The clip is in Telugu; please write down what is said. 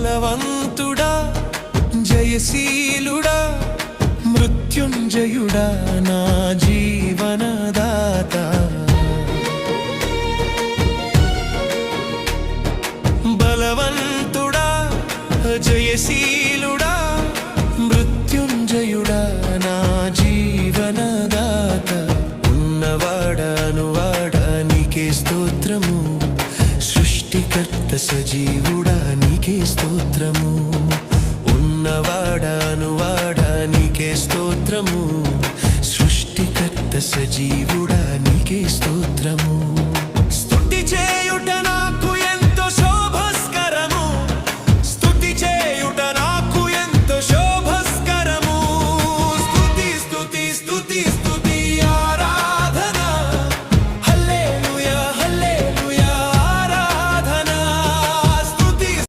బలవంతుడా జయశీలుడా మృత్యుంజయుడా నా జీవనదాత బలవంతుడా జయశీలుడా మృత్యుంజయుడా నా జీవనదాత ఉన్నవాడా నీకే స్తోత్రము సృష్టికర్త సజీవుడా నీకే స్తోత్రము ఉన్నవాడా నీకే స్తోత్రము సృష్టికర్త సజీవుడా నీకే స్తోత్రము